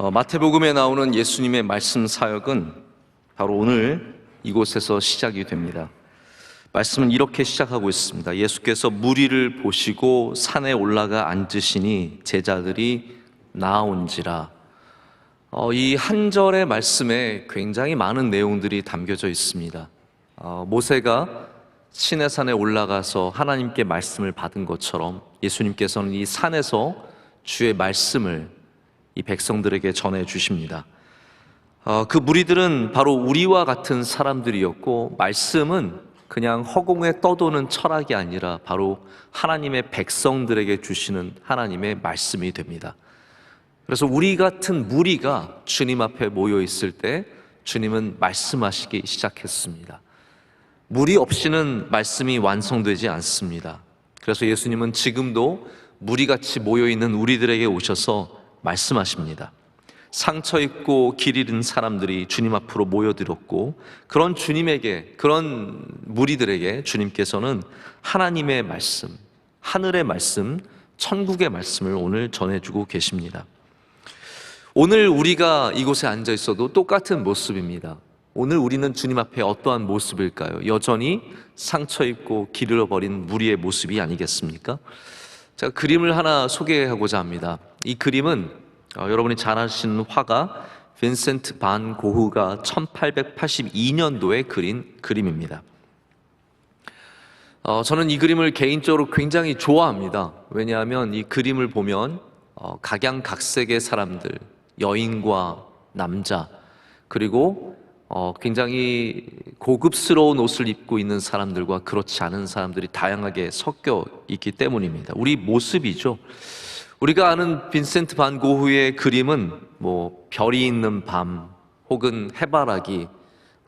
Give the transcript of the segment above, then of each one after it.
마태복음에 나오는 예수님의 말씀 사역은 바로 오늘 이곳에서 시작이 됩니다. 말씀은 이렇게 시작하고 있습니다. 예수께서 무리를 보시고 산에 올라가 앉으시니 제자들이 나아온지라. 이 한 절의 말씀에 굉장히 많은 내용들이 담겨져 있습니다. 모세가 시내산에 올라가서 하나님께 말씀을 받은 것처럼 예수님께서는 이 산에서 주의 말씀을 이 백성들에게 전해 주십니다. 그 무리들은 바로 우리와 같은 사람들이었고, 말씀은 그냥 허공에 떠도는 철학이 아니라 바로 하나님의 백성들에게 주시는 하나님의 말씀이 됩니다. 그래서 우리 같은 무리가 주님 앞에 모여 있을 때 주님은 말씀하시기 시작했습니다. 무리 없이는 말씀이 완성되지 않습니다. 그래서 예수님은 지금도 무리같이 모여 있는 우리들에게 오셔서 말씀하십니다. 상처 입고 길 잃은 사람들이 주님 앞으로 모여들었고, 그런 주님에게, 그런 무리들에게 주님께서는 하나님의 말씀, 하늘의 말씀, 천국의 말씀을 오늘 전해주고 계십니다. 오늘 우리가 이곳에 앉아 있어도 똑같은 모습입니다. 오늘 우리는 주님 앞에 어떠한 모습일까요? 여전히 상처 입고 길 잃어버린 무리의 모습이 아니겠습니까? 제가 그림을 하나 소개하고자 합니다. 이 그림은 여러분이 잘 아시는 화가 빈센트 반 고흐가 1882년도에 그린 그림입니다. 저는 이 그림을 개인적으로 굉장히 좋아합니다. 왜냐하면 이 그림을 보면 각양각색의 사람들, 여인과 남자, 그리고 굉장히 고급스러운 옷을 입고 있는 사람들과 그렇지 않은 사람들이 다양하게 섞여 있기 때문입니다. 우리 모습이죠. 우리가 아는 빈센트 반 고흐의 그림은 별이 있는 밤 혹은 해바라기,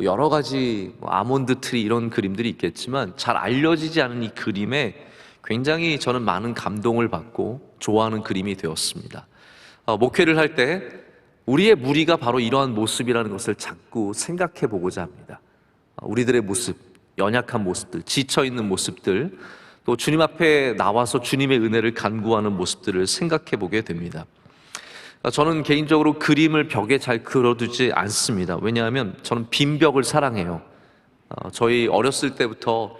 여러 가지 아몬드 트리 이런 그림들이 있겠지만, 잘 알려지지 않은 이 그림에 굉장히 저는 많은 감동을 받고 좋아하는 그림이 되었습니다. 목회를 할 때 우리의 무리가 바로 이러한 모습이라는 것을 자꾸 생각해 보고자 합니다. 우리들의 모습, 연약한 모습들, 지쳐있는 모습들, 또 주님 앞에 나와서 주님의 은혜를 간구하는 모습들을 생각해 보게 됩니다. 저는 개인적으로 그림을 벽에 잘 그려두지 않습니다. 왜냐하면 저는 빈 벽을 사랑해요. 저희 어렸을 때부터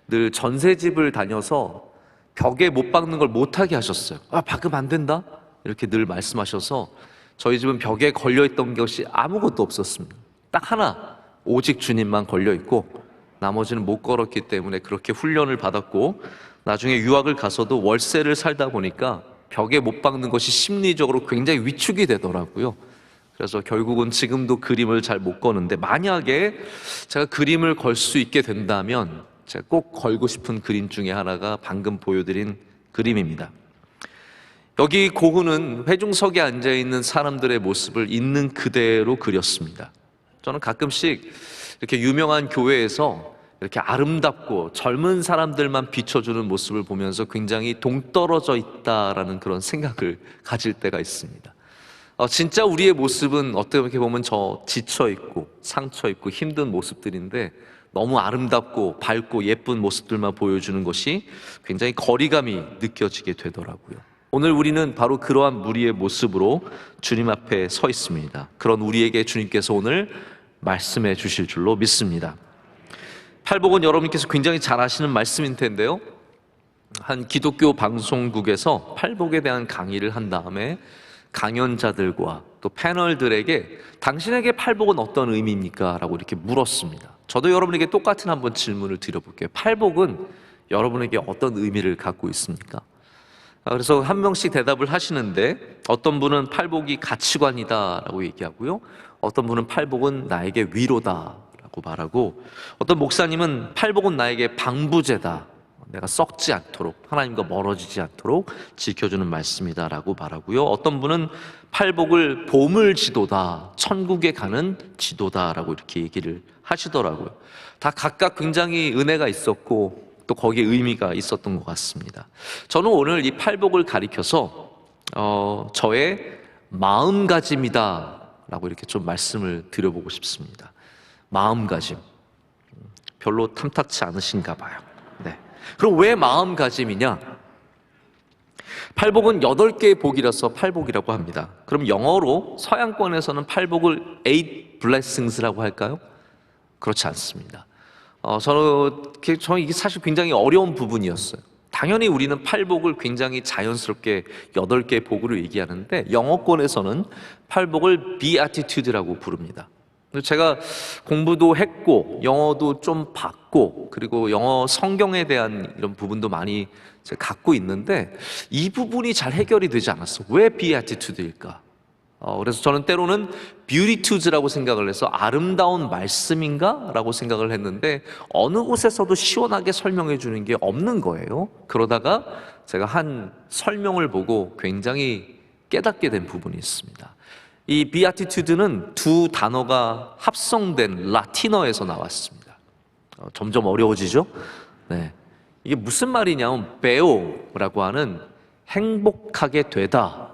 늘 전세집을 다녀서 벽에 못 박는 걸 못하게 하셨어요. 박으면 안 된다? 이렇게 늘 말씀하셔서 저희 집은 벽에 걸려있던 것이 아무것도 없었습니다. 딱 하나, 오직 주님만 걸려있고 나머지는 못 걸었기 때문에 그렇게 훈련을 받았고, 나중에 유학을 가서도 월세를 살다 보니까 벽에 못 박는 것이 심리적으로 굉장히 위축이 되더라고요. 그래서 결국은 지금도 그림을 잘 못 거는데, 만약에 제가 그림을 걸 수 있게 된다면 제가 꼭 걸고 싶은 그림 중에 하나가 방금 보여드린 그림입니다. 여기 고흐는 회중석에 앉아있는 사람들의 모습을 있는 그대로 그렸습니다. 저는 가끔씩 이렇게 유명한 교회에서 이렇게 아름답고 젊은 사람들만 비춰주는 모습을 보면서 굉장히 동떨어져 있다라는 그런 생각을 가질 때가 있습니다. 진짜 우리의 모습은 어떻게 보면 지쳐있고 상처있고 힘든 모습들인데, 너무 아름답고 밝고 예쁜 모습들만 보여주는 것이 굉장히 거리감이 느껴지게 되더라고요. 오늘 우리는 바로 그러한 무리의 모습으로 주님 앞에 서 있습니다. 그런 우리에게 주님께서 오늘 말씀해 주실 줄로 믿습니다. 팔복은 여러분께서 굉장히 잘 아시는 말씀인 텐데요, 한 기독교 방송국에서 팔복에 대한 강의를 한 다음에 강연자들과 또 패널들에게 당신에게 팔복은 어떤 의미입니까? 라고 이렇게 물었습니다. 저도 여러분에게 똑같은 한번 질문을 드려볼게요. 팔복은 여러분에게 어떤 의미를 갖고 있습니까? 그래서 한 명씩 대답을 하시는데, 어떤 분은 팔복이 가치관이다 라고 얘기하고요, 어떤 분은 팔복은 나에게 위로다 라고 말하고, 어떤 목사님은 팔복은 나에게 방부제다, 내가 썩지 않도록, 하나님과 멀어지지 않도록 지켜주는 말씀이다 라고 말하고요, 어떤 분은 팔복을 보물지도다, 천국에 가는 지도다 라고 이렇게 얘기를 하시더라고요. 다 각각 굉장히 은혜가 있었고 또 거기에 의미가 있었던 것 같습니다. 저는 오늘 이 팔복을 가리켜서 저의 마음가짐이다 라고 이렇게 좀 말씀을 드려보고 싶습니다. 마음가짐, 별로 탐탁치 않으신가 봐요. 네. 그럼 왜 마음가짐이냐? 팔복은 8개의 복이라서 팔복이라고 합니다. 그럼 영어로 서양권에서는 팔복을 eight blessings라고 할까요? 그렇지 않습니다. 저는 이게 사실 굉장히 어려운 부분이었어요. 당연히 우리는 팔복을 굉장히 자연스럽게 8개의 복으로 얘기하는데 영어권에서는 팔복을 beatitude라고 부릅니다. 제가 공부도 했고 영어도 좀 봤고 그리고 영어 성경에 대한 이런 부분도 많이 제가 갖고 있는데 이 부분이 잘 해결이 되지 않았어. 왜 beatitude일까? 그래서 저는 때로는 beautitude라고 생각을 해서 아름다운 말씀인가? 라고 생각을 했는데 어느 곳에서도 시원하게 설명해 주는 게 없는 거예요. 그러다가 제가 한 설명을 보고 굉장히 깨닫게 된 부분이 있습니다. 이 beatitude는 두 단어가 합성된 라틴어에서 나왔습니다. 점점 어려워지죠? 네. 이게 무슨 말이냐면 beo라고 하는 행복하게 되다,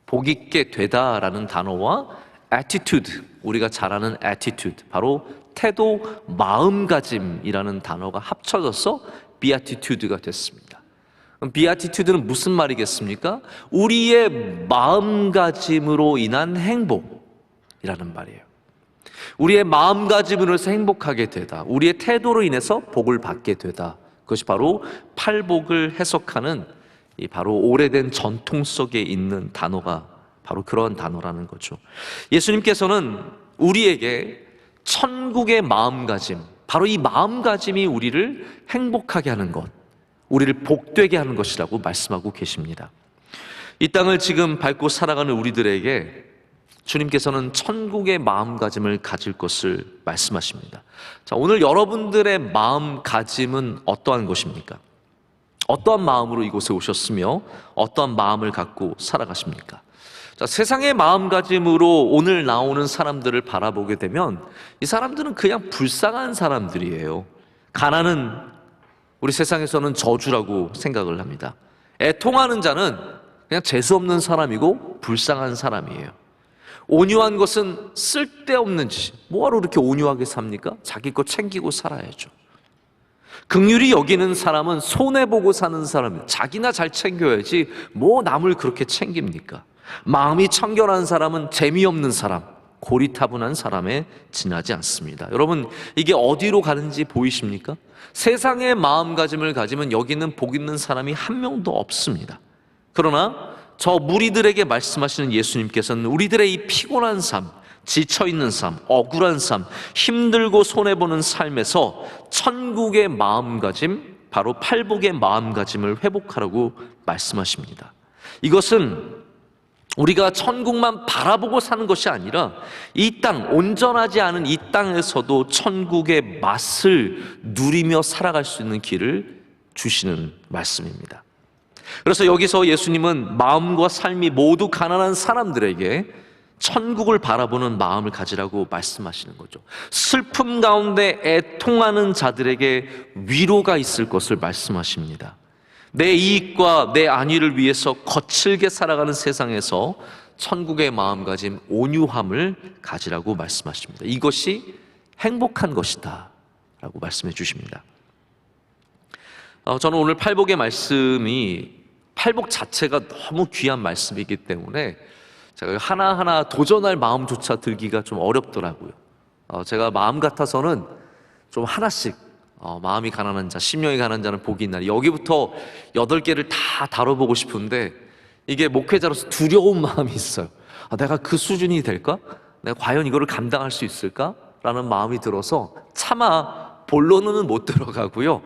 복 있게 되다라는 단어와 attitude, 우리가 잘 아는 attitude, 바로 태도, 마음가짐이라는 단어가 합쳐져서 beatitude가 됐습니다. 그럼 beatitude는 무슨 말이겠습니까? 우리의 마음가짐으로 인한 행복이라는 말이에요. 우리의 마음가짐으로 해서 행복하게 되다, 우리의 태도로 인해서 복을 받게 되다. 그것이 바로 팔복을 해석하는 이 바로 오래된 전통 속에 있는 단어가 바로 그런 단어라는 거죠. 예수님께서는 우리에게 천국의 마음가짐, 바로 이 마음가짐이 우리를 행복하게 하는 것, 우리를 복되게 하는 것이라고 말씀하고 계십니다. 이 땅을 지금 밟고 살아가는 우리들에게 주님께서는 천국의 마음가짐을 가질 것을 말씀하십니다. 자, 오늘 여러분들의 마음가짐은 어떠한 것입니까? 어떠한 마음으로 이곳에 오셨으며 어떠한 마음을 갖고 살아가십니까? 자, 세상의 마음가짐으로 오늘 나오는 사람들을 바라보게 되면 이 사람들은 그냥 불쌍한 사람들이에요. 가난은 우리 세상에서는 저주라고 생각을 합니다. 애통하는 자는 그냥 재수없는 사람이고 불쌍한 사람이에요. 온유한 것은 쓸데없는 짓. 뭐하러 그렇게 온유하게 삽니까? 자기 거 챙기고 살아야죠. 긍휼히 여기는 사람은 손해보고 사는 사람이에요. 자기나 잘 챙겨야지 뭐 남을 그렇게 챙깁니까? 마음이 청결한 사람은 재미없는 사람, 고리타분한 사람에 지나지 않습니다. 여러분, 이게 어디로 가는지 보이십니까? 세상의 마음가짐을 가지면 여기는 복 있는 사람이 한 명도 없습니다. 그러나 저 무리들에게 말씀하시는 예수님께서는 우리들의 이 피곤한 삶, 지쳐있는 삶, 억울한 삶, 힘들고 손해보는 삶에서 천국의 마음가짐, 바로 팔복의 마음가짐을 회복하라고 말씀하십니다. 이것은 우리가 천국만 바라보고 사는 것이 아니라 이 땅, 온전하지 않은 이 땅에서도 천국의 맛을 누리며 살아갈 수 있는 길을 주시는 말씀입니다. 그래서 여기서 예수님은 마음과 삶이 모두 가난한 사람들에게 천국을 바라보는 마음을 가지라고 말씀하시는 거죠. 슬픔 가운데 애통하는 자들에게 위로가 있을 것을 말씀하십니다. 내 이익과 내 안위를 위해서 거칠게 살아가는 세상에서 천국의 마음가짐, 온유함을 가지라고 말씀하십니다. 이것이 행복한 것이다 라고 말씀해 주십니다. 저는 오늘 팔복의 말씀이 팔복 자체가 너무 귀한 말씀이기 때문에 제가 하나하나 도전할 마음조차 들기가 좀 어렵더라고요. 제가 마음 같아서는 좀 하나씩 마음이 가난한 자, 심령이 가난한 자는 복이 있나니 여기부터 8개를 다 다뤄보고 싶은데 이게 목회자로서 두려운 마음이 있어요. 내가 그 수준이 될까? 내가 과연 이거를 감당할 수 있을까? 라는 마음이 들어서 차마 본론은 못 들어가고요.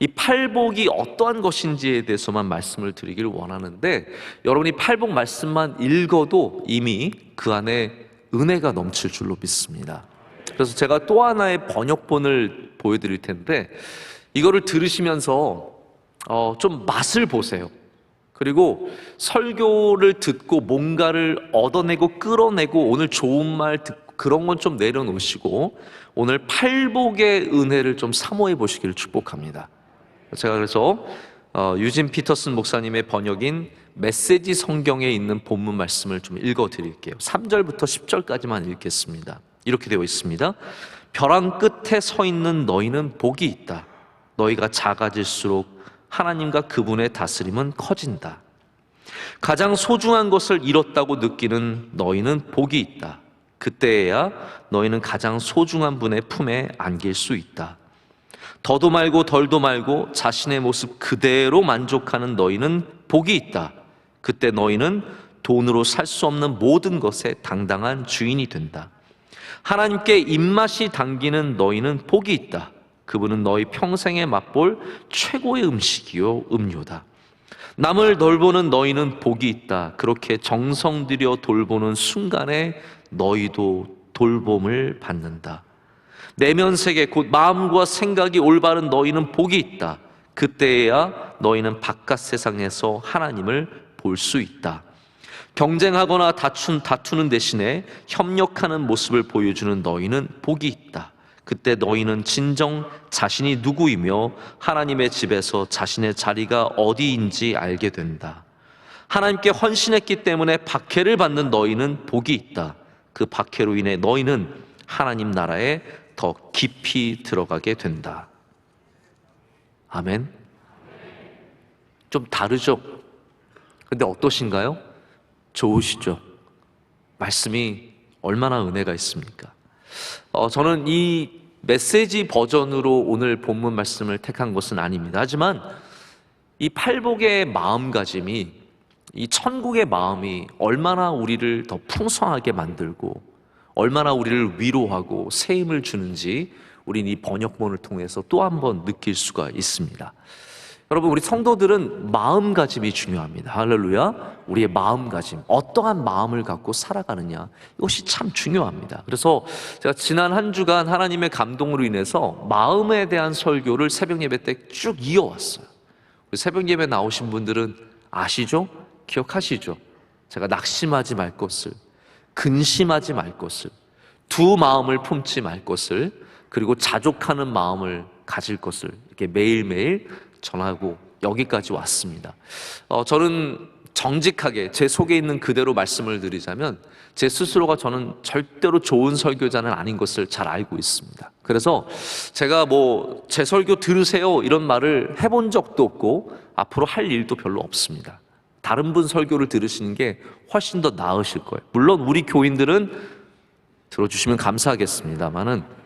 이 팔복이 어떠한 것인지에 대해서만 말씀을 드리기를 원하는데 여러분이 팔복 말씀만 읽어도 이미 그 안에 은혜가 넘칠 줄로 믿습니다. 그래서 제가 또 하나의 번역본을 보여드릴 텐데 이거를 들으시면서 좀 맛을 보세요. 그리고 설교를 듣고 뭔가를 얻어내고 끌어내고 오늘 좋은 말 듣고 그런 건 좀 내려놓으시고 오늘 팔복의 은혜를 좀 사모해 보시기를 축복합니다. 제가 그래서 유진 피터슨 목사님의 번역인 메시지 성경에 있는 본문 말씀을 좀 읽어 드릴게요. 3절부터 10절까지만 읽겠습니다. 이렇게 되어 있습니다. 벼랑 끝에 서 있는 너희는 복이 있다. 너희가 작아질수록 하나님과 그분의 다스림은 커진다. 가장 소중한 것을 잃었다고 느끼는 너희는 복이 있다. 그때에야 너희는 가장 소중한 분의 품에 안길 수 있다. 더도 말고 덜도 말고 자신의 모습 그대로 만족하는 너희는 복이 있다. 그때 너희는 돈으로 살 수 없는 모든 것의 당당한 주인이 된다. 하나님께 입맛이 당기는 너희는 복이 있다. 그분은 너희 평생에 맛볼 최고의 음식이요 음료다. 남을 돌보는 너희는 복이 있다. 그렇게 정성 들여 돌보는 순간에 너희도 돌봄을 받는다. 내면 세계 곧 마음과 생각이 올바른 너희는 복이 있다. 그때에야 너희는 바깥 세상에서 하나님을 볼 수 있다. 경쟁하거나 다투는 대신에 협력하는 모습을 보여주는 너희는 복이 있다. 그때 너희는 진정 자신이 누구이며 하나님의 집에서 자신의 자리가 어디인지 알게 된다. 하나님께 헌신했기 때문에 박해를 받는 너희는 복이 있다. 그 박해로 인해 너희는 하나님 나라에 더 깊이 들어가게 된다. 아멘. 좀 다르죠? 근데 어떠신가요? 좋으시죠? 말씀이 얼마나 은혜가 있습니까? 저는 이 메시지 버전으로 오늘 본문 말씀을 택한 것은 아닙니다. 하지만 이 팔복의 마음가짐이, 이 천국의 마음이 얼마나 우리를 더 풍성하게 만들고 얼마나 우리를 위로하고 새 힘을 주는지 우린 이 번역본을 통해서 또 한 번 느낄 수가 있습니다. 여러분, 우리 성도들은 마음가짐이 중요합니다. 할렐루야. 우리의 마음가짐, 어떠한 마음을 갖고 살아가느냐, 이것이 참 중요합니다. 그래서 제가 지난 한 주간 하나님의 감동으로 인해서 마음에 대한 설교를 새벽 예배 때 쭉 이어왔어요. 새벽 예배 나오신 분들은 아시죠? 기억하시죠? 제가 낙심하지 말 것을, 근심하지 말 것을, 두 마음을 품지 말 것을, 그리고 자족하는 마음을 가질 것을 이렇게 매일매일 전하고 여기까지 왔습니다. 저는 정직하게 제 속에 있는 그대로 말씀을 드리자면 제 스스로가 저는 절대로 좋은 설교자는 아닌 것을 잘 알고 있습니다. 그래서 제가 제 설교 들으세요 이런 말을 해본 적도 없고 앞으로 할 일도 별로 없습니다. 다른 분 설교를 들으시는 게 훨씬 더 나으실 거예요. 물론 우리 교인들은 들어주시면 감사하겠습니다만은,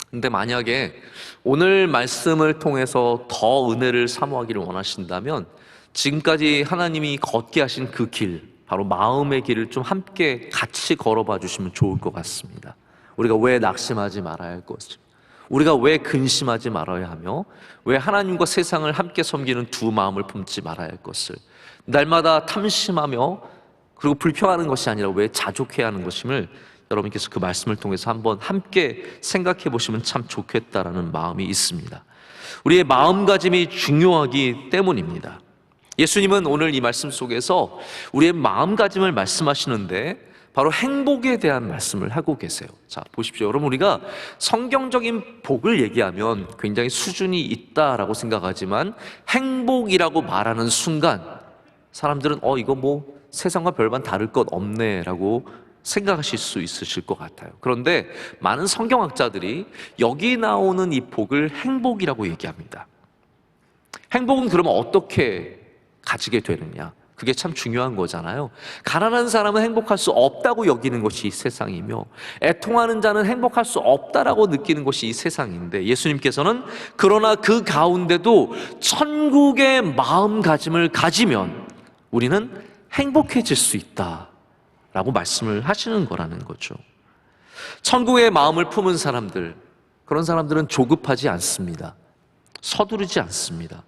근데 만약에 오늘 말씀을 통해서 더 은혜를 사모하기를 원하신다면 지금까지 하나님이 걷게 하신 그 길, 바로 마음의 길을 좀 함께 같이 걸어봐 주시면 좋을 것 같습니다. 우리가 왜 낙심하지 말아야 할 것을, 우리가 왜 근심하지 말아야 하며, 왜 하나님과 세상을 함께 섬기는 두 마음을 품지 말아야 할 것을, 날마다 탐심하며 그리고 불평하는 것이 아니라 왜 자족해야 하는 것임을 여러분께서 그 말씀을 통해서 한번 함께 생각해 보시면 참 좋겠다라는 마음이 있습니다. 우리의 마음가짐이 중요하기 때문입니다. 예수님은 오늘 이 말씀 속에서 우리의 마음가짐을 말씀하시는데 바로 행복에 대한 말씀을 하고 계세요. 자, 보십시오. 여러분, 우리가 성경적인 복을 얘기하면 굉장히 수준이 있다라고 생각하지만 행복이라고 말하는 순간 사람들은 이거 세상과 별반 다를 것 없네 라고 생각하실 수 있으실 것 같아요. 그런데 많은 성경학자들이 여기 나오는 이 복을 행복이라고 얘기합니다. 행복은 그러면 어떻게 가지게 되느냐? 그게 참 중요한 거잖아요. 가난한 사람은 행복할 수 없다고 여기는 것이 이 세상이며, 애통하는 자는 행복할 수 없다라고 느끼는 것이 이 세상인데, 예수님께서는 그러나 그 가운데도 천국의 마음가짐을 가지면 우리는 행복해질 수 있다 라고 말씀을 하시는 거라는 거죠. 천국의 마음을 품은 사람들, 그런 사람들은 조급하지 않습니다. 서두르지 않습니다.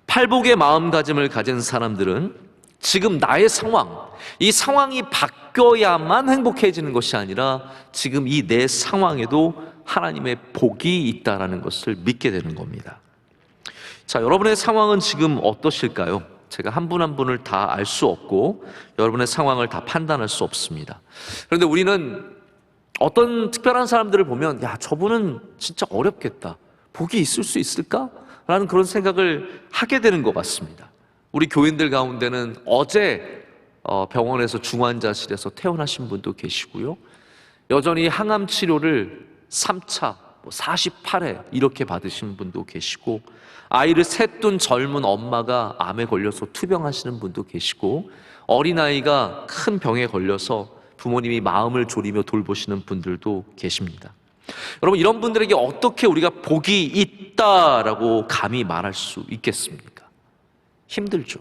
팔복의 마음가짐을 가진 사람들은 지금 나의 상황, 이 상황이 바뀌어야만 행복해지는 것이 아니라 지금 이 내 상황에도 하나님의 복이 있다라는 것을 믿게 되는 겁니다. 자, 여러분의 상황은 지금 어떠실까요? 제가 한 분 한 분을 다 알 수 없고 여러분의 상황을 다 판단할 수 없습니다. 그런데 우리는 어떤 특별한 사람들을 보면 저분은 진짜 어렵겠다, 복이 있을 수 있을까? 라는 그런 생각을 하게 되는 것 같습니다. 우리 교인들 가운데는 어제 병원에서 중환자실에서 퇴원하신 분도 계시고요, 여전히 항암 치료를 3차, 48회 이렇게 받으신 분도 계시고, 아이를 셋 둔 젊은 엄마가 암에 걸려서 투병하시는 분도 계시고, 어린아이가 큰 병에 걸려서 부모님이 마음을 졸이며 돌보시는 분들도 계십니다. 여러분, 이런 분들에게 어떻게 우리가 복이 있다라고 감히 말할 수 있겠습니까? 힘들죠.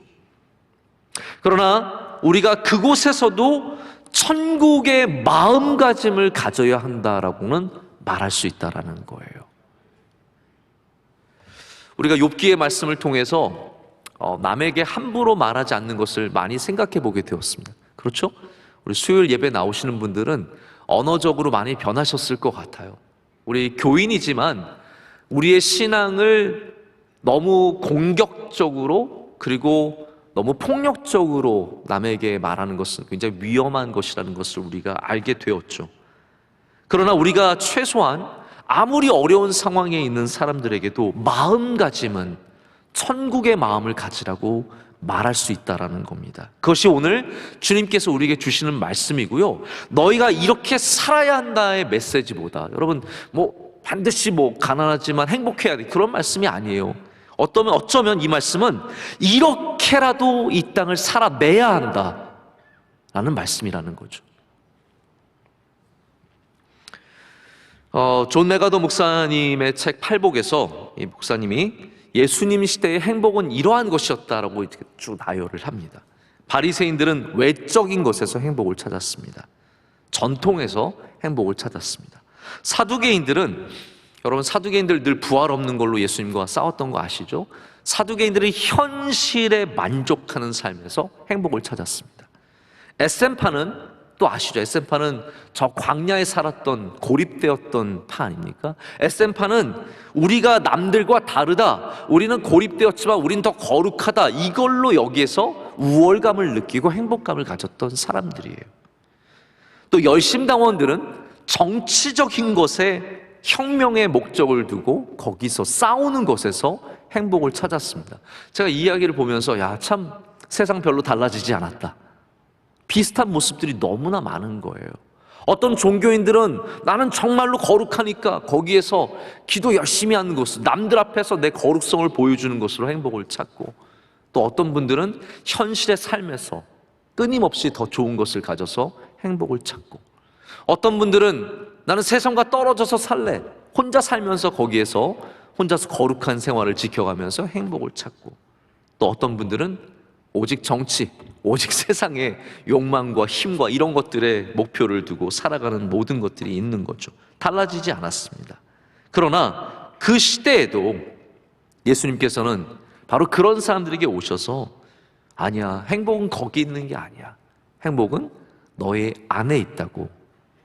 그러나 우리가 그곳에서도 천국의 마음가짐을 가져야 한다라고는 말할 수 있다라는 거예요. 우리가 욥기의 말씀을 통해서 남에게 함부로 말하지 않는 것을 많이 생각해 보게 되었습니다. 그렇죠? 우리 수요일 예배 나오시는 분들은 언어적으로 많이 변하셨을 것 같아요. 우리 교인이지만 우리의 신앙을 너무 공격적으로, 그리고 너무 폭력적으로 남에게 말하는 것은 굉장히 위험한 것이라는 것을 우리가 알게 되었죠. 그러나 우리가 최소한 아무리 어려운 상황에 있는 사람들에게도 마음가짐은 천국의 마음을 가지라고 말할 수 있다라는 겁니다. 그것이 오늘 주님께서 우리에게 주시는 말씀이고요. 너희가 이렇게 살아야 한다의 메시지보다, 여러분 반드시 가난하지만 행복해야 돼, 그런 말씀이 아니에요. 어쩌면 이 말씀은 이렇게라도 이 땅을 살아내야 한다라는 말씀이라는 거죠. 존 메가더 목사님의 책 팔복에서 이 목사님이 예수님 시대의 행복은 이러한 것이었다라고 이렇게 쭉 나열을 합니다. 바리새인들은 외적인 것에서 행복을 찾았습니다. 전통에서 행복을 찾았습니다. 여러분 사두개인들 늘 부활 없는 걸로 예수님과 싸웠던 거 아시죠? 사두개인들은 현실에 만족하는 삶에서 행복을 찾았습니다. 에센파는 또 아시죠? 에센파는 저 광야에 살았던 고립되었던 파 아닙니까? 에센파는 우리가 남들과 다르다, 우리는 고립되었지만 우린 더 거룩하다, 이걸로 여기에서 우월감을 느끼고 행복감을 가졌던 사람들이에요. 또 열심당원들은 정치적인 것에 혁명의 목적을 두고 거기서 싸우는 것에서 행복을 찾았습니다. 제가 이 이야기를 보면서 참 세상 별로 달라지지 않았다, 비슷한 모습들이 너무나 많은 거예요. 어떤 종교인들은 나는 정말로 거룩하니까 거기에서 기도 열심히 하는 것을, 남들 앞에서 내 거룩성을 보여주는 것으로 행복을 찾고, 또 어떤 분들은 현실의 삶에서 끊임없이 더 좋은 것을 가져서 행복을 찾고, 어떤 분들은 나는 세상과 떨어져서 살래, 혼자 살면서 거기에서 혼자서 거룩한 생활을 지켜가면서 행복을 찾고, 또 어떤 분들은 오직 정치, 오직 세상의 욕망과 힘과 이런 것들에 목표를 두고 살아가는 모든 것들이 있는 거죠. 달라지지 않았습니다. 그러나 그 시대에도 예수님께서는 바로 그런 사람들에게 오셔서 아니야, 행복은 거기 있는 게 아니야, 행복은 너의 안에 있다고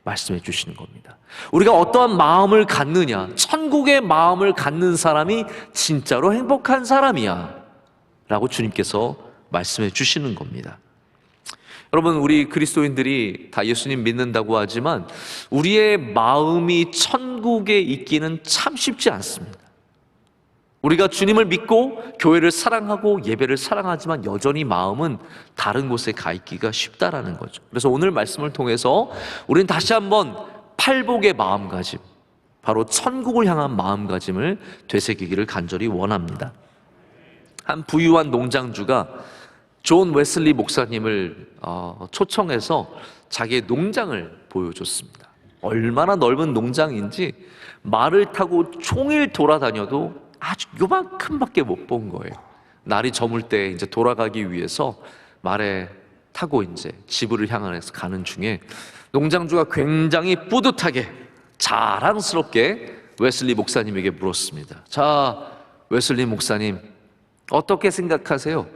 말씀해 주시는 겁니다. 우리가 어떠한 마음을 갖느냐, 천국의 마음을 갖는 사람이 진짜로 행복한 사람이야 라고 주님께서 말씀해 주시는 겁니다. 여러분, 우리 그리스도인들이 다 예수님 믿는다고 하지만 우리의 마음이 천국에 있기는 참 쉽지 않습니다. 우리가 주님을 믿고 교회를 사랑하고 예배를 사랑하지만 여전히 마음은 다른 곳에 가 있기가 쉽다라는 거죠. 그래서 오늘 말씀을 통해서 우리는 다시 한번 팔복의 마음가짐, 바로 천국을 향한 마음가짐을 되새기기를 간절히 원합니다. 한 부유한 농장주가 존 웨슬리 목사님을 초청해서 자기의 농장을 보여줬습니다. 얼마나 넓은 농장인지 말을 타고 종일 돌아다녀도 아주 요만큼밖에 못 본 거예요. 날이 저물 때 이제 돌아가기 위해서 말에 타고 이제 집을 향해서 가는 중에 농장주가 굉장히 뿌듯하게 자랑스럽게 웨슬리 목사님에게 물었습니다. 자, 웨슬리 목사님, 어떻게 생각하세요?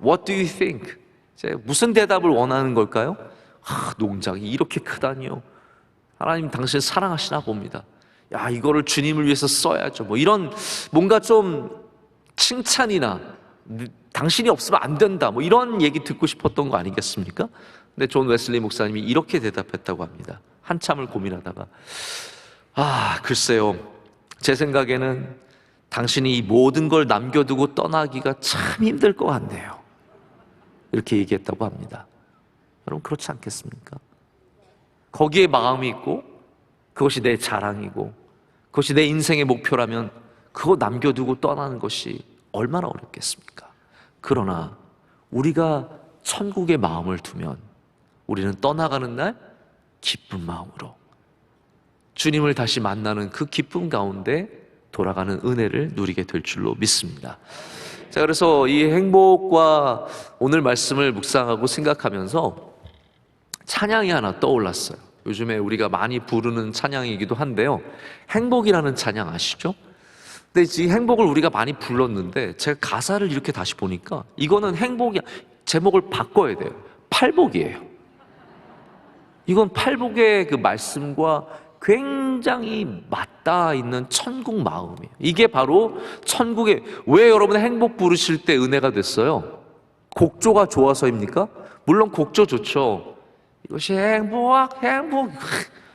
What do you think? 무슨 대답을 원하는 걸까요? 농장이 이렇게 크다니요. 하나님 당신 사랑하시나 봅니다. 이거를 주님을 위해서 써야죠. 이런 뭔가 좀 칭찬이나 당신이 없으면 안 된다, 이런 얘기 듣고 싶었던 거 아니겠습니까? 근데 존 웨슬리 목사님이 이렇게 대답했다고 합니다. 한참을 고민하다가 글쎄요, 제 생각에는 당신이 이 모든 걸 남겨두고 떠나기가 참 힘들 것 같네요, 이렇게 얘기했다고 합니다. 여러분, 그렇지 않겠습니까? 거기에 마음이 있고 그것이 내 자랑이고 그것이 내 인생의 목표라면 그거 남겨두고 떠나는 것이 얼마나 어렵겠습니까? 그러나 우리가 천국의 마음을 두면 우리는 떠나가는 날 기쁜 마음으로 주님을 다시 만나는 그 기쁨 가운데 돌아가는 은혜를 누리게 될 줄로 믿습니다. 자, 그래서 이 행복과 오늘 말씀을 묵상하고 생각하면서 찬양이 하나 떠올랐어요. 요즘에 우리가 많이 부르는 찬양이기도 한데요, 행복이라는 찬양 아시죠? 근데 이 행복을 우리가 많이 불렀는데 제가 가사를 이렇게 다시 보니까 이거는 행복이, 제목을 바꿔야 돼요. 팔복이에요. 이건 팔복의 그 말씀과 굉장히 맞닿아 있는 천국 마음이에요. 이게 바로 천국의, 왜 여러분 행복 부르실 때 은혜가 됐어요? 곡조가 좋아서입니까? 물론 곡조 좋죠. 이것이 행복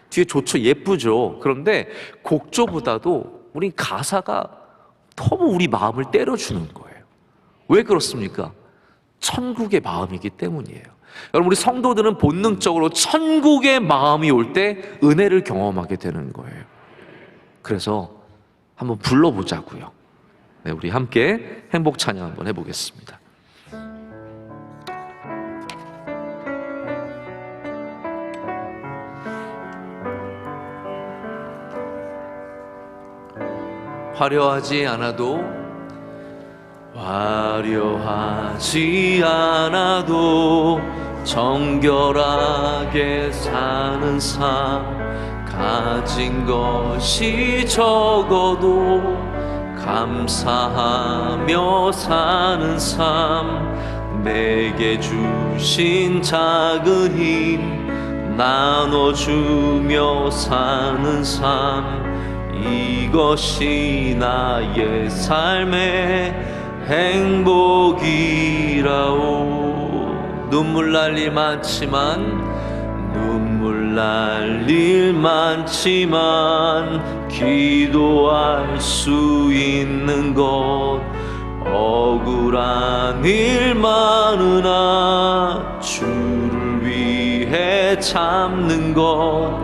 뒤에 좋죠. 예쁘죠. 그런데 곡조보다도 우리 가사가 너무 우리 마음을 때려주는 거예요. 왜 그렇습니까? 천국의 마음이기 때문이에요. 여러분, 우리 성도들은 본능적으로 천국의 마음이 올 때 은혜를 경험하게 되는 거예요. 그래서 한번 불러보자고요. 네, 우리 함께 행복 찬양 한번 해보겠습니다. 화려하지 않아도 정결하게 사는 삶, 가진 것이 적어도 감사하며 사는 삶, 내게 주신 작은 힘 나눠주며 사는 삶, 이것이 나의 삶의 행복이라오. 눈물 날 일 많지만 기도할 수 있는 것, 억울한 일 많으나 주를 위해 참는 것,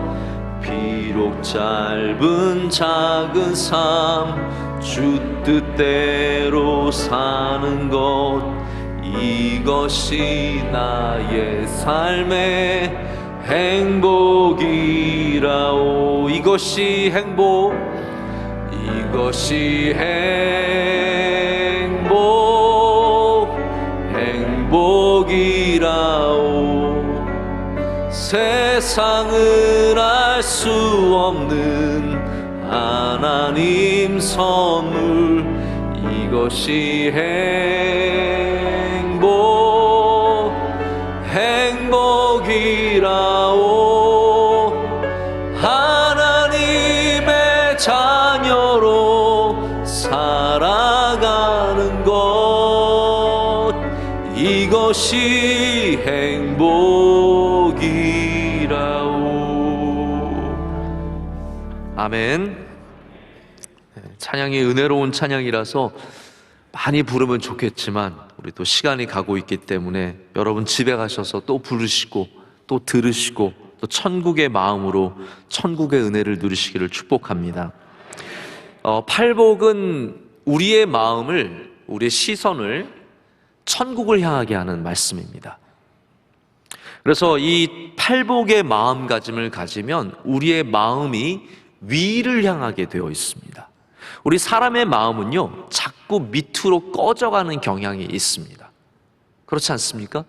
비록 짧은 작은 삶 주 뜻대로 사는 것, 이것이 나의 삶의 행복이라오. 이것이 행복이라오. 세상을 알 수 없는 하나님 선물, 이것이 행복이라오. 하나님의 자녀로 살아가는 것, 이것이 행복이라오. 아멘. 찬양이 은혜로운 찬양이라서 많이 부르면 좋겠지만 우리 또 시간이 가고 있기 때문에 여러분 집에 가셔서 또 부르시고 또 들으시고 또 천국의 마음으로 천국의 은혜를 누리시기를 축복합니다. 팔복은 우리의 마음을, 우리의 시선을 천국을 향하게 하는 말씀입니다. 그래서 이 팔복의 마음가짐을 가지면 우리의 마음이 위를 향하게 되어 있습니다. 우리 사람의 마음은요, 자꾸 밑으로 꺼져가는 경향이 있습니다. 그렇지 않습니까?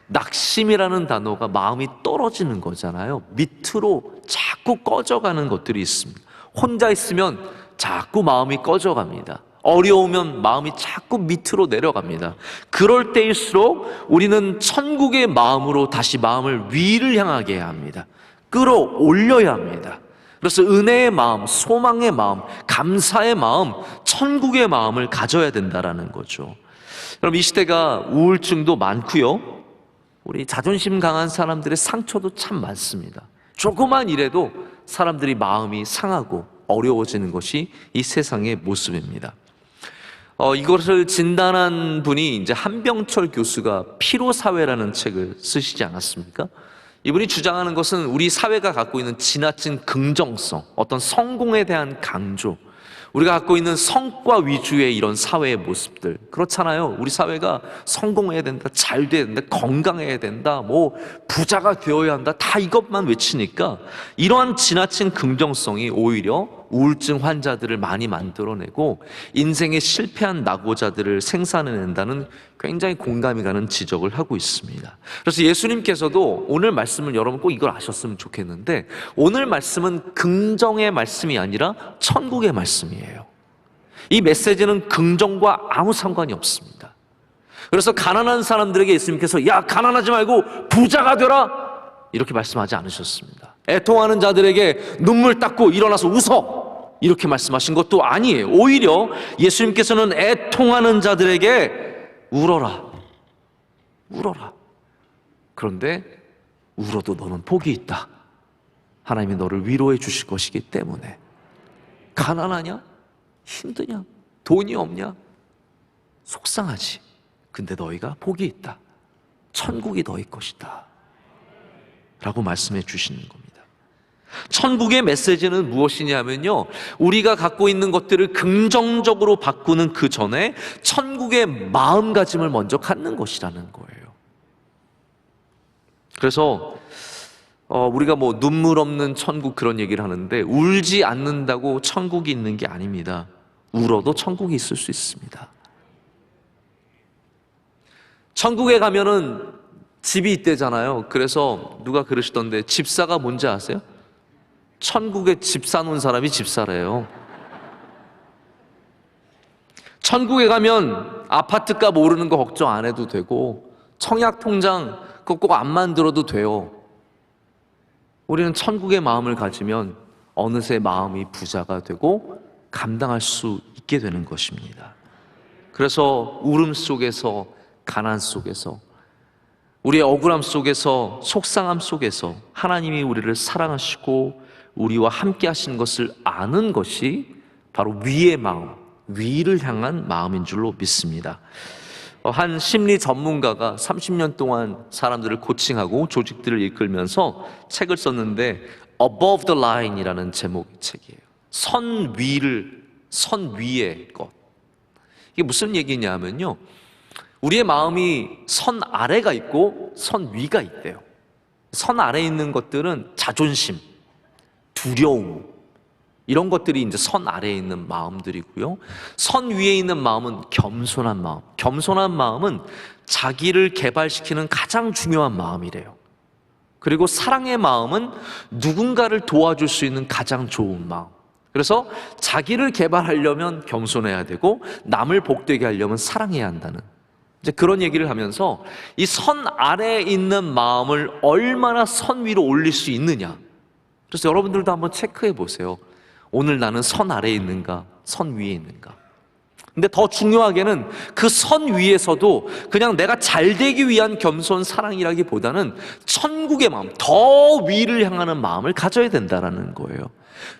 낙심이라는 단어가 마음이 떨어지는 거잖아요. 밑으로 자꾸 꺼져가는 것들이 있습니다. 혼자 있으면 자꾸 마음이 꺼져갑니다. 어려우면 마음이 자꾸 밑으로 내려갑니다. 그럴 때일수록 우리는 천국의 마음으로 다시 마음을 위를 향하게 해야 합니다. 끌어올려야 합니다. 그래서 은혜의 마음, 소망의 마음, 감사의 마음, 천국의 마음을 가져야 된다라는 거죠. 여러분, 이 시대가 우울증도 많고요, 우리 자존심 강한 사람들의 상처도 참 많습니다. 조그만 일에도 사람들이 마음이 상하고 어려워지는 것이 이 세상의 모습입니다. 이것을 진단한 분이 이제 한병철 교수가 피로사회라는 책을 쓰시지 않았습니까? 이분이 주장하는 것은 우리 사회가 갖고 있는 지나친 긍정성, 어떤 성공에 대한 강조, 우리가 갖고 있는 성과 위주의 이런 사회의 모습들, 그렇잖아요. 우리 사회가 성공해야 된다, 잘 돼야 된다, 건강해야 된다, 뭐 부자가 되어야 한다, 다 이것만 외치니까 이러한 지나친 긍정성이 오히려 우울증 환자들을 많이 만들어내고 인생에 실패한 낙오자들을 생산해낸다는 굉장히 공감이 가는 지적을 하고 있습니다. 그래서 예수님께서도 오늘 말씀을, 여러분 꼭 이걸 아셨으면 좋겠는데, 오늘 말씀은 긍정의 말씀이 아니라 천국의 말씀이에요. 이 메시지는 긍정과 아무 상관이 없습니다. 그래서 가난한 사람들에게 예수님께서 야, 가난하지 말고 부자가 되라, 이렇게 말씀하지 않으셨습니다. 애통하는 자들에게 눈물 닦고 일어나서 웃어, 이렇게 말씀하신 것도 아니에요. 오히려 예수님께서는 애통하는 자들에게 울어라, 울어라. 그런데 울어도 너는 복이 있다. 하나님이 너를 위로해 주실 것이기 때문에. 가난하냐? 힘드냐? 돈이 없냐? 속상하지. 근데 너희가 복이 있다. 천국이 너희 것이다. 라고 말씀해 주시는 겁니다. 천국의 메시지는 무엇이냐면요, 우리가 갖고 있는 것들을 긍정적으로 바꾸는 그 전에 천국의 마음가짐을 먼저 갖는 것이라는 거예요. 그래서 우리가 뭐 눈물 없는 천국 그런 얘기를 하는데, 울지 않는다고 천국이 있는 게 아닙니다. 울어도 천국이 있을 수 있습니다. 천국에 가면은 집이 있대잖아요. 그래서 누가 그러시던데, 집사가 뭔지 아세요? 천국에 집 사놓은 사람이 집사래요. 천국에 가면 아파트값 오르는 거 걱정 안 해도 되고, 청약통장 그거 꼭 안 만들어도 돼요. 우리는 천국의 마음을 가지면 어느새 마음이 부자가 되고 감당할 수 있게 되는 것입니다. 그래서 울음 속에서, 가난 속에서, 우리의 억울함 속에서, 속상함 속에서 하나님이 우리를 사랑하시고 우리와 함께 하시는 것을 아는 것이 바로 위의 마음, 위를 향한 마음인 줄로 믿습니다. 한 심리 전문가가 30년 동안 사람들을 코칭하고 조직들을 이끌면서 책을 썼는데, Above the Line이라는 제목의 책이에요. 선 위의 것. 이게 무슨 얘기냐면요, 우리의 마음이 선 아래가 있고 선 위가 있대요. 선 아래에 있는 것들은 자존심, 두려움, 이런 것들이 이제 선 아래에 있는 마음들이고요. 선 위에 있는 마음은 겸손한 마음. 겸손한 마음은 자기를 개발시키는 가장 중요한 마음이래요. 그리고 사랑의 마음은 누군가를 도와줄 수 있는 가장 좋은 마음. 그래서 자기를 개발하려면 겸손해야 되고, 남을 복되게 하려면 사랑해야 한다는, 이제 그런 얘기를 하면서 이 선 아래에 있는 마음을 얼마나 선 위로 올릴 수 있느냐. 그래서 여러분들도 한번 체크해 보세요. 오늘 나는 선 아래에 있는가, 선 위에 있는가. 근데 더 중요하게는 그 선 위에서도 그냥 내가 잘 되기 위한 겸손 사랑이라기보다는 천국의 마음, 더 위를 향하는 마음을 가져야 된다는 거예요.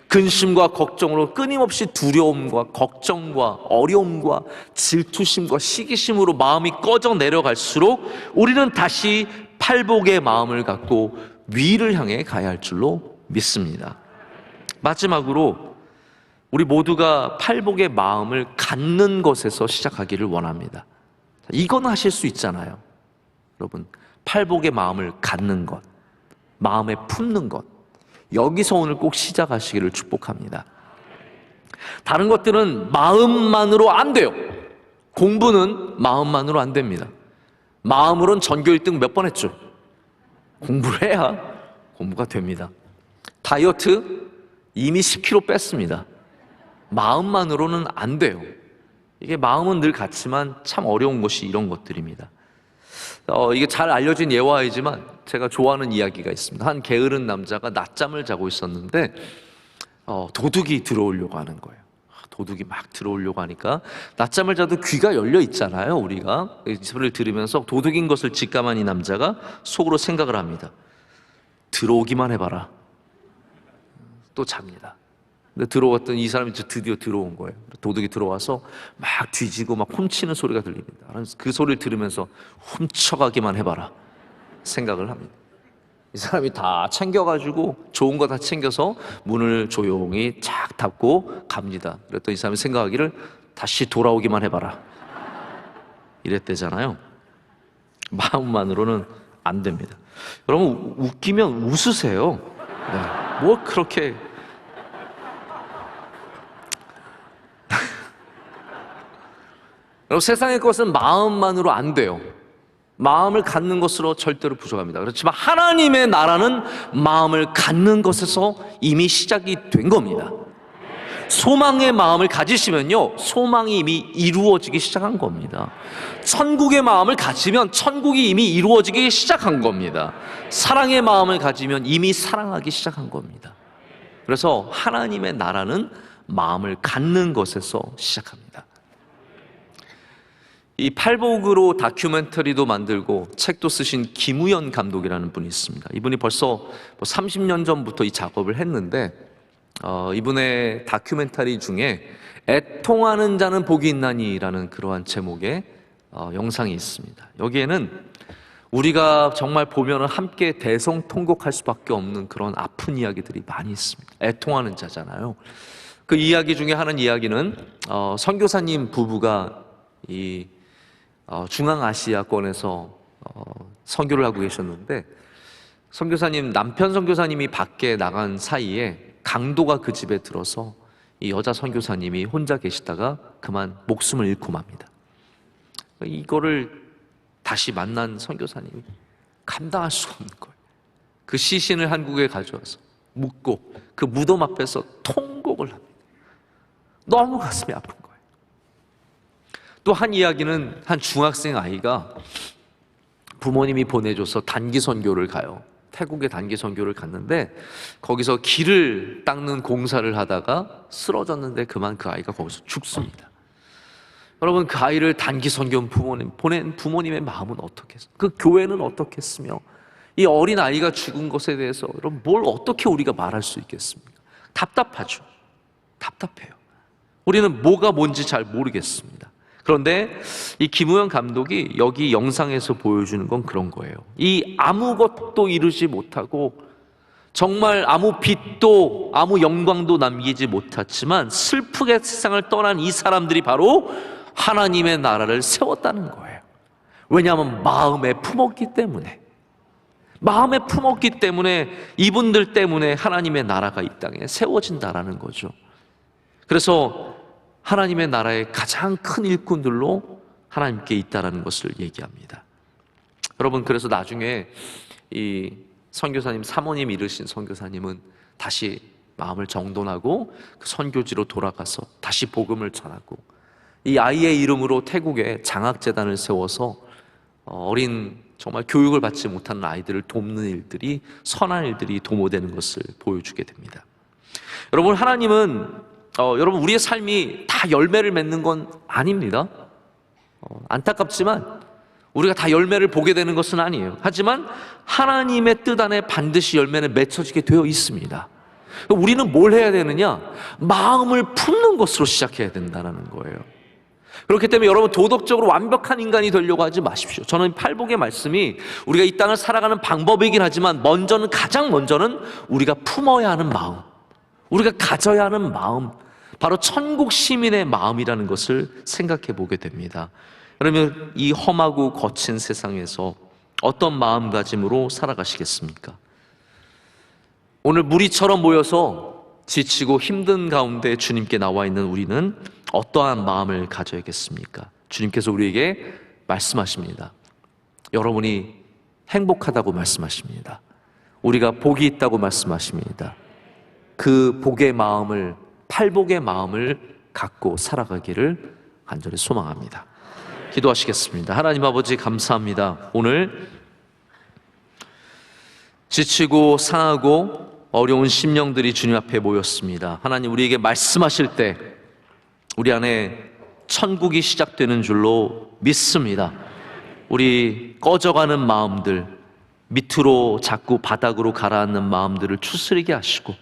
근심과 걱정으로 끊임없이 두려움과 걱정과 어려움과 질투심과 시기심으로 마음이 꺼져 내려갈수록 우리는 다시 팔복의 마음을 갖고 위를 향해 가야 할 줄로 믿습니다. 마지막으로 우리 모두가 팔복의 마음을 갖는 것에서 시작하기를 원합니다. 이건 하실 수 있잖아요. 여러분, 팔복의 마음을 갖는 것, 마음에 품는 것, 여기서 오늘 꼭 시작하시기를 축복합니다. 다른 것들은 마음만으로 안 돼요. 공부는 마음만으로 안 됩니다. 마음으로는 전교 1등 몇 번 했죠? 공부를 해야 공부가 됩니다. 다이어트 이미 10kg 뺐습니다. 마음만으로는 안 돼요. 이게 마음은 늘 같지만 참 어려운 것이 이런 것들입니다. 이게 잘 알려진 예화이지만 제가 좋아하는 이야기가 있습니다. 한 게으른 남자가 낮잠을 자고 있었는데 도둑이 들어오려고 하는 거예요. 도둑이 막 들어오려고 하니까, 낮잠을 자도 귀가 열려 있잖아요. 우리가 이 소리를 들으면서 도둑인 것을 직감한 이 남자가 속으로 생각을 합니다. 들어오기만 해봐라. 또 잡니다. 근데 들어왔더니 이 사람이 드디어 들어온 거예요. 도둑이 들어와서 막 뒤지고 막 훔치는 소리가 들립니다. 그 소리를 들으면서 훔쳐가기만 해봐라 생각을 합니다. 이 사람이 다 챙겨가지고 좋은 거 다 챙겨서 문을 조용히 착 닫고 갑니다. 그랬더니 이 사람이 생각하기를 다시 돌아오기만 해봐라 이랬대잖아요. 마음만으로는 안 됩니다. 여러분 웃기면 웃으세요. 네. 뭐 그렇게 여러분 세상의 것은 마음만으로 안 돼요. 마음을 갖는 것으로 절대로 부족합니다. 그렇지만 하나님의 나라는 마음을 갖는 것에서 이미 시작이 된 겁니다. 소망의 마음을 가지시면요, 소망이 이미 이루어지기 시작한 겁니다. 천국의 마음을 가지면 천국이 이미 이루어지기 시작한 겁니다. 사랑의 마음을 가지면 이미 사랑하기 시작한 겁니다. 그래서 하나님의 나라는 마음을 갖는 것에서 시작합니다. 이 팔복으로 다큐멘터리도 만들고 책도 쓰신 김우연 감독이라는 분이 있습니다. 이분이 벌써 30년 전부터 이 작업을 했는데 이분의 다큐멘터리 중에 애통하는 자는 복이 있나니라는 그러한 제목의 영상이 있습니다. 여기에는 우리가 정말 보면 함께 대성통곡할 수밖에 없는 그런 아픈 이야기들이 많이 있습니다. 애통하는 자잖아요. 그 이야기 중에 하는 이야기는 선교사님 부부가 이 중앙아시아권에서 선교를 하고 계셨는데, 선교사님 남편 선교사님이 밖에 나간 사이에 강도가 그 집에 들어서 이 여자 선교사님이 혼자 계시다가 그만 목숨을 잃고 맙니다. 이거를 다시 만난 선교사님이 감당할 수가 없는 거예요. 그 시신을 한국에 가져와서 묻고 그 무덤 앞에서 통곡을 합니다. 너무 가슴이 아픈 거예요. 또 한 이야기는 한 중학생 아이가 부모님이 보내줘서 단기 선교를 가요. 태국에 단기 선교를 갔는데 거기서 길을 닦는 공사를 하다가 쓰러졌는데 그만 그 아이가 거기서 죽습니다. 여러분, 그 아이를 단기 선교 보낸 부모님의 마음은 어떻겠어요? 그 교회는 어떻겠으며 이 어린 아이가 죽은 것에 대해서 여러분 뭘 어떻게 우리가 말할 수 있겠습니까? 답답하죠. 답답해요. 우리는 뭐가 뭔지 잘 모르겠습니다. 그런데 이 김우현 감독이 여기 영상에서 보여주는 건 그런 거예요. 이 아무것도 이루지 못하고 정말 아무 빛도 아무 영광도 남기지 못했지만 슬프게 세상을 떠난 이 사람들이 바로 하나님의 나라를 세웠다는 거예요. 왜냐하면 마음에 품었기 때문에, 마음에 품었기 때문에 이분들 때문에 하나님의 나라가 이 땅에 세워진다라는 거죠. 그래서 하나님의 나라의 가장 큰 일꾼들로 하나님께 있다라는 것을 얘기합니다. 여러분, 그래서 나중에 이 선교사님 사모님 이르신 선교사님은 다시 마음을 정돈하고 그 선교지로 돌아가서 다시 복음을 전하고 이 아이의 이름으로 태국에 장학재단을 세워서 어린 정말 교육을 받지 못하는 아이들을 돕는 일들이, 선한 일들이 도모되는 것을 보여주게 됩니다. 여러분, 하나님은 여러분 우리의 삶이 다 열매를 맺는 건 아닙니다. 안타깝지만 우리가 다 열매를 보게 되는 것은 아니에요. 하지만 하나님의 뜻 안에 반드시 열매는 맺혀지게 되어 있습니다. 우리는 뭘 해야 되느냐? 마음을 품는 것으로 시작해야 된다는 거예요. 그렇기 때문에 여러분 도덕적으로 완벽한 인간이 되려고 하지 마십시오. 저는 팔복의 말씀이 우리가 이 땅을 살아가는 방법이긴 하지만 가장 먼저는 우리가 품어야 하는 마음, 우리가 가져야 하는 마음, 바로 천국 시민의 마음이라는 것을 생각해 보게 됩니다. 그러면 이 험하고 거친 세상에서 어떤 마음가짐으로 살아가시겠습니까? 오늘 무리처럼 모여서 지치고 힘든 가운데 주님께 나와 있는 우리는 어떠한 마음을 가져야겠습니까? 주님께서 우리에게 말씀하십니다. 여러분이 행복하다고 말씀하십니다. 우리가 복이 있다고 말씀하십니다. 그 복의 마음을, 팔복의 마음을 갖고 살아가기를 간절히 소망합니다. 기도하시겠습니다. 하나님 아버지, 감사합니다. 오늘 지치고 상하고 어려운 심령들이 주님 앞에 모였습니다. 하나님, 우리에게 말씀하실 때 우리 안에 천국이 시작되는 줄로 믿습니다. 우리 꺼져가는 마음들, 밑으로 자꾸 바닥으로 가라앉는 마음들을 추스리게 하시고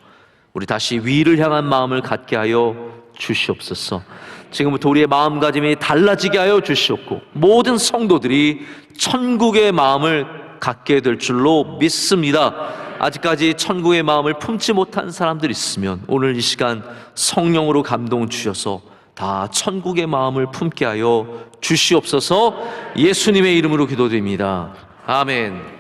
우리 다시 위를 향한 마음을 갖게 하여 주시옵소서. 지금부터 우리의 마음가짐이 달라지게 하여 주시옵고 모든 성도들이 천국의 마음을 갖게 될 줄로 믿습니다. 아직까지 천국의 마음을 품지 못한 사람들 있으면 오늘 이 시간 성령으로 감동 주셔서 다 천국의 마음을 품게 하여 주시옵소서. 예수님의 이름으로 기도드립니다. 아멘.